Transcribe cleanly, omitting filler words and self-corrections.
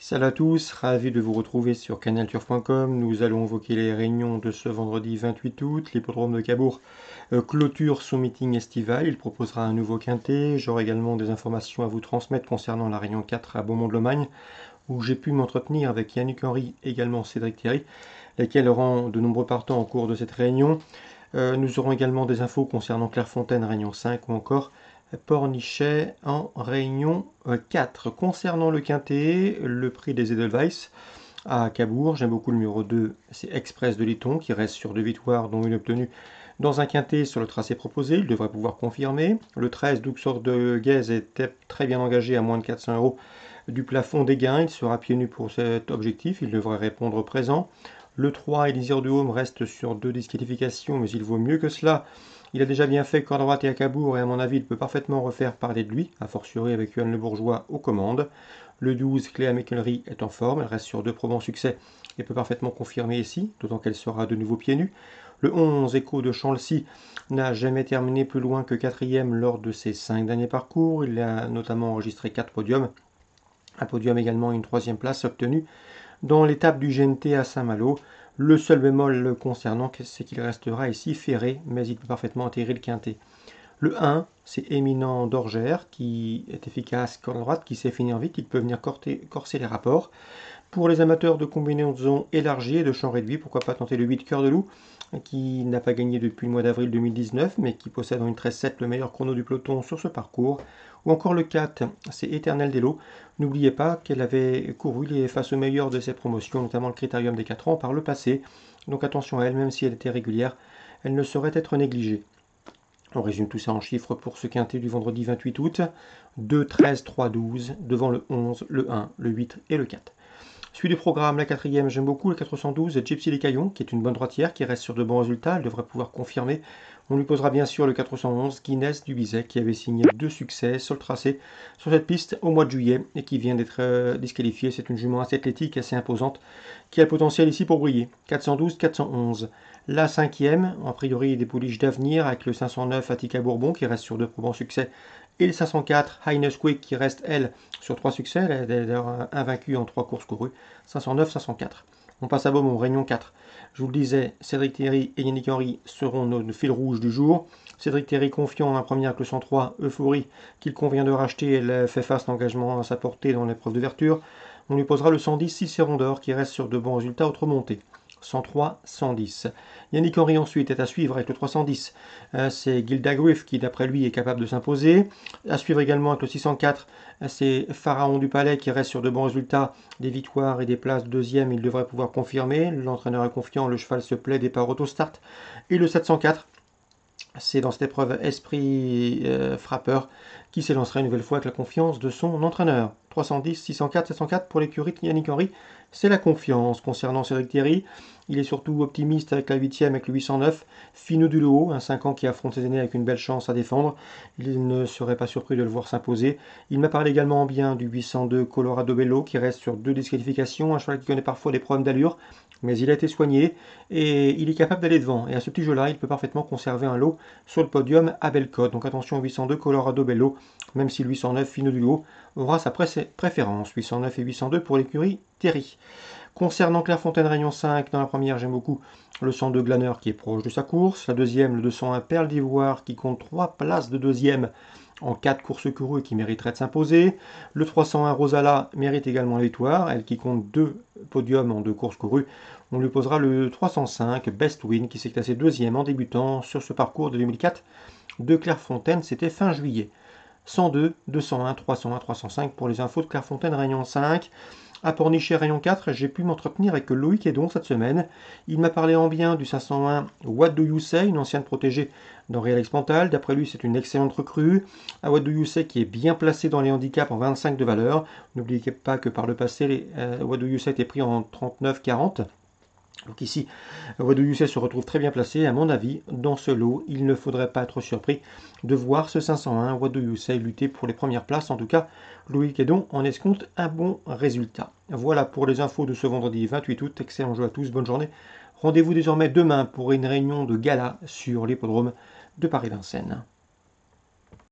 Salut à tous, ravi de vous retrouver sur canalturf.com. Nous allons évoquer les réunions de ce vendredi 28 août. L'hippodrome de Cabourg clôture son meeting estival. Il proposera un nouveau quintet. J'aurai également des informations à vous transmettre concernant la réunion 4 à Beaumont-de-Lomagne, où j'ai pu m'entretenir avec Yannick Henry, également Cédric Thierry, lesquels auront de nombreux partants au cours de cette réunion. Nous aurons également des infos concernant Clairefontaine, réunion 5, ou encore Pornichet en réunion 4. Concernant le quintet, le prix des Edelweiss à Cabourg, j'aime beaucoup le numéro 2, c'est Express de Litton, qui reste sur 2 victoires, dont une obtenue dans un quintet sur le tracé proposé. Il devrait pouvoir confirmer. Le 13, Duxor de Guèze était très bien engagé à moins de 400 € du plafond des gains. Il sera pieds nus pour cet objectif. Il devrait répondre présent. Le 3, Elisir de Haume reste sur 2 disqualifications, mais il vaut mieux que cela. Il a déjà bien fait corps droite et à Cabourg, et à mon avis, il peut parfaitement refaire parler de lui, a fortiori avec Yoann Le Bourgeois aux commandes. Le 12, Cléa Méquellerie est en forme, elle reste sur 2 probants succès et peut parfaitement confirmer ici, d'autant qu'elle sera de nouveau pieds nus. Le 11, Echo de Chanlecy, n'a jamais terminé plus loin que 4e lors de ses 5 derniers parcours. Il a notamment enregistré 4 podiums. Un podium également, une 3e place obtenue dans l'étape du GNT à Saint-Malo. Le seul bémol le concernant, c'est qu'il restera ici ferré, mais il peut parfaitement intégrer le quintet. Le 1, c'est Éminent d'Orgère, qui est efficace corde droite, qui sait finir vite, il peut venir corser les rapports. Pour les amateurs de combinaisons élargies et de champs réduits, pourquoi pas tenter le 8 Cœur de Loup, qui n'a pas gagné depuis le mois d'avril 2019, mais qui possède en une 13-7 le meilleur chrono du peloton sur ce parcours. Ou encore le 4, c'est Éternel Delo. N'oubliez pas qu'elle avait couru face au meilleur de ses promotions, notamment le Critérium des 4 ans par le passé. Donc attention à elle, même si elle était régulière, elle ne saurait être négligée. On résume tout ça en chiffres pour ce quintet du vendredi 28 août. 2, 13, 3, 12, devant le 11, le 1, le 8 et le 4. Suite du programme, la 4e, j'aime beaucoup, le 412, Gypsy Les Caillons, qui est une bonne droitière, qui reste sur de bons résultats, elle devrait pouvoir confirmer. On lui posera bien sûr le 411, Guinness du Bizet, qui avait signé 2 succès sur le tracé, sur cette piste au mois de juillet, et qui vient d'être disqualifiée. C'est une jument assez athlétique, assez imposante, qui a le potentiel ici pour briller. 412, 411. La 5e, a priori des pouliches d'avenir, avec le 509 Attica Bourbon, qui reste sur 2 probants succès, et le 504 Highness Quick, qui reste, elle, sur 3 succès. Elle est d'ailleurs invaincue en 3 courses courues. 509, 504. On passe à Beaumont, réunion 4. Je vous le disais, Cédric Thierry et Yannick Henry seront nos fils rouges du jour. Cédric Thierry confiant en la première avec le 103, Euphorie, qu'il convient de racheter. Elle fait face à l'engagement à sa portée dans l'épreuve d'ouverture. On lui posera le 110, Cicéron d'Or, qui reste sur de bons résultats autre montée. 103, 110. Yannick Henry ensuite est à suivre avec le 310. C'est Gilda Griff qui d'après lui est capable de s'imposer. À suivre également avec le 604, c'est Pharaon du Palais qui reste sur de bons résultats, des victoires et des places de 2e. Il devrait pouvoir confirmer. L'entraîneur est confiant, le cheval se plaît, départ auto-start. Et le 704, c'est dans cette épreuve Esprit Frappeur qui s'élancera une nouvelle fois avec la confiance de son entraîneur. 310, 604, 704 pour l'écurie de Yannick Henry, c'est la confiance. Concernant Cédric Thierry, il est surtout optimiste avec la 8e, avec le 809, Fino du Haut, un 5 ans qui affronte ses aînés avec une belle chance à défendre. Il ne serait pas surpris de le voir s'imposer. Il m'a parlé également bien du 802 Colorado Bello, qui reste sur 2 disqualifications, un cheval qui connaît parfois des problèmes d'allure, mais il a été soigné et il est capable d'aller devant. Et à ce petit jeu-là, il peut parfaitement conserver un lot sur le podium à belle cote. Donc attention au 802 Colorado Bello, même si le 809 Fino du Haut aura sa préférence. 809 et 802 pour l'écurie Thierry. Concernant Clairefontaine Réunion 5, dans la première, j'aime beaucoup le 102 Glaneur qui est proche de sa course. La deuxième, le 201 Perle d'Ivoire qui compte 3 places de deuxième en 4 courses courues et qui mériterait de s'imposer. Le 301 Rosala mérite également la victoire, elle qui compte 2 podiums en 2 courses courues. On lui posera le 305 Best Win qui s'est classé deuxième en débutant sur ce parcours de 2004 de Clairefontaine, c'était fin juillet. 102, 201, 301, 305 pour les infos de Clairefontaine Réunion 5. À Pornichet Réunion 4, j'ai pu m'entretenir avec Loïc Edon cette semaine. Il m'a parlé en bien du 501 What Do You Say, une ancienne protégée d'Henri Alex Pantal. D'après lui, c'est une excellente recrue. À What Do You Say qui est bien placé dans les handicaps en 25 de valeur. N'oubliez pas que par le passé, What Do You Say était pris en 39-40. Donc ici, What Do You Say se retrouve très bien placé. À mon avis, dans ce lot, il ne faudrait pas être surpris de voir ce 501 What Do You Say lutter pour les premières places. En tout cas, Loïc Edon en escompte un bon résultat. Voilà pour les infos de ce vendredi 28 août. Excellent jeu à tous, bonne journée. Rendez-vous désormais demain pour une réunion de gala sur l'hippodrome de Paris-Vincennes.